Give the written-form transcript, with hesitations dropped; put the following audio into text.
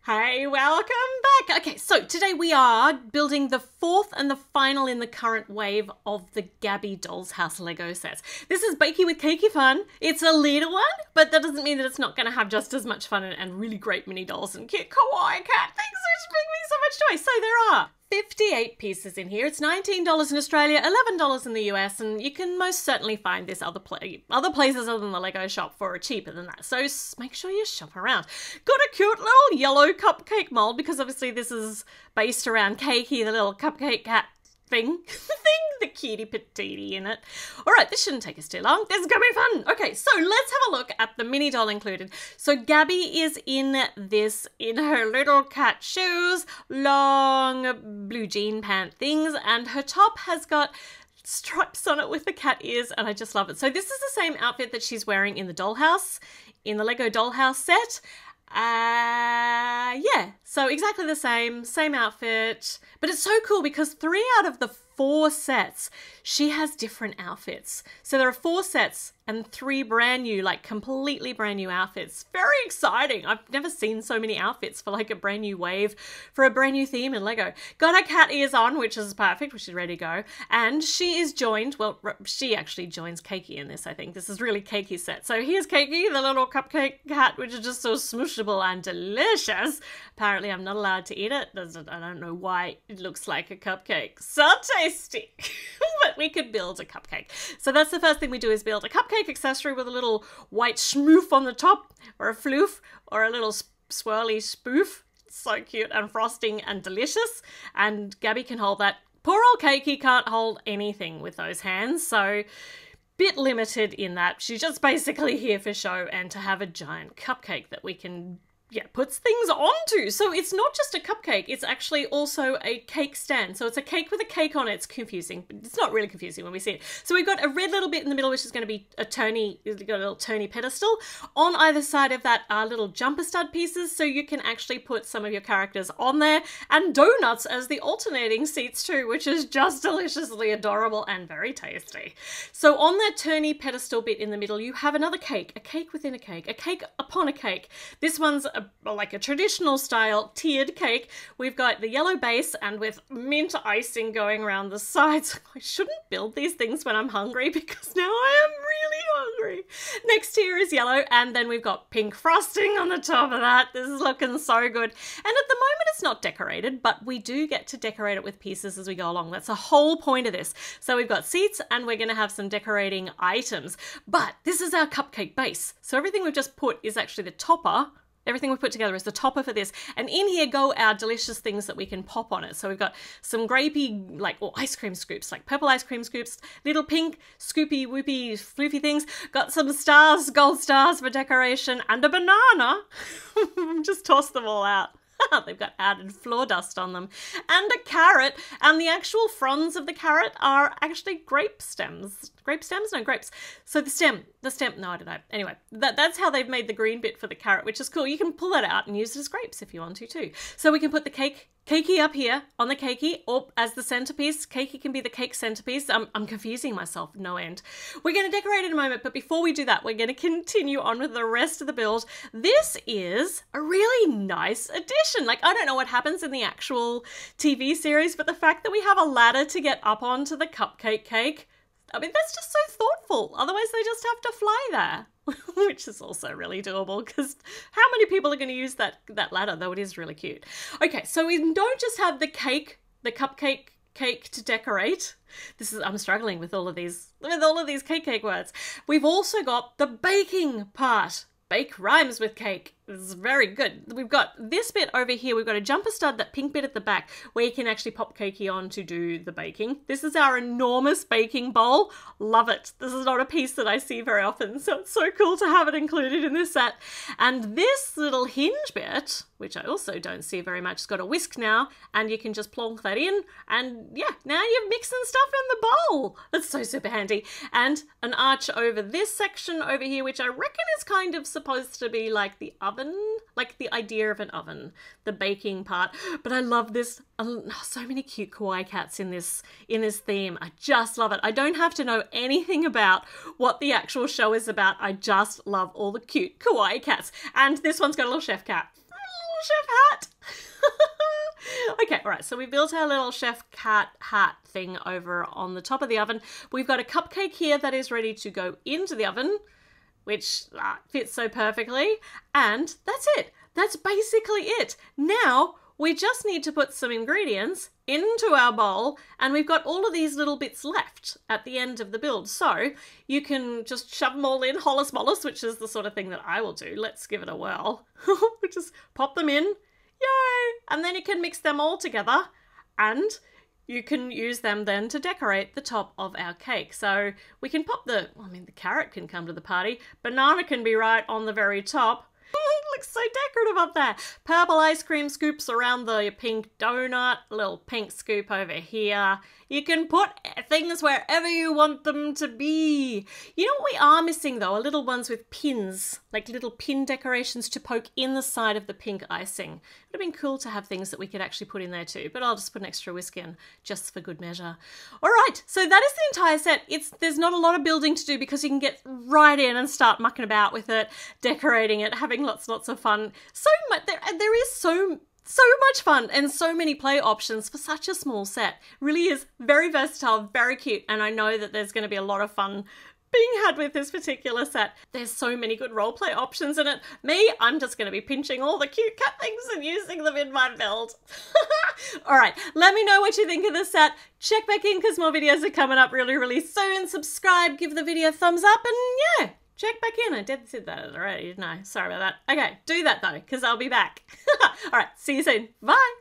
Hey, welcome back. Okay, so today we are building the fourth and the final in the current wave of the Gabby Dollhouse Lego sets. This is Bakey with Cakey Fun. It's a little one, but that doesn't mean that it's not going to have just as much fun and really great mini dolls and cute kawaii cat things which bring me so much joy. So there are 58 pieces in here. It's $19 in Australia, $11 in the US, and you can most certainly find this other places other than the Lego shop for cheaper than that. So make sure you shop around. Got a cute little yellow cupcake mold because obviously this is based around Cakey, the little cupcake cat thing, the cutie patootie in it. All right, this shouldn't take us too long. This is gonna be fun. Okay, so let's have a look at the mini doll included. So Gabby is in this in her little cat shoes, long blue jean pant things, and her top has got stripes on it with the cat ears, and I just love it. So this is the same outfit that she's wearing in the Dollhouse, in the Lego Dollhouse set. Yeah, so exactly the same outfit, but it's so cool because 3 out of the 4 sets she has different outfits. So there are 4 sets and 3 brand new, like completely brand new outfits. Very exciting. I've never seen so many outfits for like a brand new wave for a brand new theme in Lego. Got her cat ears on, which is perfect, which is ready to go. And she is joined, well, she actually joins Cakey in this, I think. This is really Cakey's set. So here's Cakey, the little cupcake cat, which is just so smushable and delicious. Apparently I'm not allowed to eat it. I don't know why it looks like a cupcake. So tasty. But we could build a cupcake. So that's the first thing we do, is build a cupcake accessory with a little white schmoof on the top, or a floof, or a little swirly spoof. So cute and frosting and delicious. And Gabby can hold that. Poor old Cakey can't hold anything with those hands, so bit limited in that. She's just basically here for show and to have a giant cupcake that we can puts things onto. So it's not just a cupcake, it's actually also a cake stand. So it's a cake with a cake on it. It's confusing, but it's not really confusing when we see it. So we've got a red little bit in the middle, which is going to be a turny, you've got a little turny pedestal. On either side of that are little jumper stud pieces, so you can actually put some of your characters on there, and donuts as the alternating seats too, which is just deliciously adorable and very tasty. So on that turny pedestal bit in the middle, you have another cake, a cake within a cake upon a cake. This one's like a traditional style tiered cake. We've got the yellow base and with mint icing going around the sides. I shouldn't build these things when I'm hungry because now I am really hungry. Next tier is yellow, and then we've got pink frosting on the top of that. This is looking so good. And at the moment it's not decorated, but we do get to decorate it with pieces as we go along. That's the whole point of this. So we've got seats and we're going to have some decorating items. But this is our cupcake base. So everything we've just put is actually the topper. Everything we've put together is the topper for this. And in here go our delicious things that we can pop on it. So we've got some grapey, or ice cream scoops, like purple ice cream scoops, little pink scoopy whoopy floofy things. Got some stars, gold stars for decoration, and a banana. Just toss them all out. They've got added floor dust on them. And a carrot, and the actual fronds of the carrot are actually grape stems. Grape stems? No, grapes. So the stem, no, I don't know. Anyway, that's how they've made the green bit for the carrot, which is cool. You can pull that out and use it as grapes if you want to too. So we can put the Cakey up here on the Cakey, or as the centerpiece. Cakey can be the cake centerpiece. I'm confusing myself no end. We're going to decorate in a moment, but before we do that, we're going to continue on with the rest of the build. This is a really nice addition. Like, I don't know what happens in the actual TV series, but the fact that we have a ladder to get up onto the cupcake cake, I mean, that's just so thoughtful. Otherwise, they just have to fly there. Which is also really doable, because how many people are going to use that ladder, though it is really cute. Okay, so we don't just have the cupcake cake to decorate. I'm struggling with all of these cake words. We've also got the baking part. Bake rhymes with cake. This is very good. We've got this bit over here. We've got a jumper stud, that pink bit at the back, where you can actually pop Cakey on to do the baking. This is our enormous baking bowl. Love it. This is not a piece that I see very often, so it's so cool to have it included in this set. And this little hinge bit, which I also don't see very much, has got a whisk now, and you can just plonk that in, and yeah, now you're mixing stuff in the bowl. That's so super handy. And an arch over this section over here, which I reckon is kind of supposed to be like the oven, like the idea of an oven, the baking part. But I love this. So many cute kawaii cats in this theme. I just love it. I don't have to know anything about what the actual show is about. I just love all the cute kawaii cats. And this one's got a little chef cat. chef hat. Okay, all right, so we built our little chef cat hat thing over on the top of the oven. We've got a cupcake here that is ready to go into the oven, which fits so perfectly. And that's it. That's basically it. Now, we just need to put some ingredients into our bowl, and we've got all of these little bits left at the end of the build. So you can just shove them all in, hollis mollis, which is the sort of thing that I will do. Let's give it a whirl. We just pop them in. Yay! And then you can mix them all together, and you can use them then to decorate the top of our cake. So we can pop the carrot can come to the party. Banana can be right on the very top. Looks so decorative up there. Purple ice cream scoops around the pink donut. Little pink scoop over here. You can put things wherever you want them to be. You know what we are missing though? Are little ones with pins. Like little pin decorations to poke in the side of the pink icing. It would have been cool to have things that we could actually put in there too. But I'll just put an extra whisk in just for good measure. Alright, so that is the entire set. There's not a lot of building to do because you can get right in and start mucking about with it, decorating it, having lots of fun. So much, there is so much fun and so many play options for such a small set. Really is very versatile, very cute, and I know that there's going to be a lot of fun being had with this particular set. There's so many good roleplay options in it. I'm just going to be pinching all the cute cat things and using them in my build. Alright, let me know what you think of this set. Check back in because more videos are coming up really soon. Subscribe, give the video a thumbs up, and yeah, check back in. I did that already, didn't I? Sorry about that. Okay, do that though, because I'll be back. Alright, see you soon. Bye!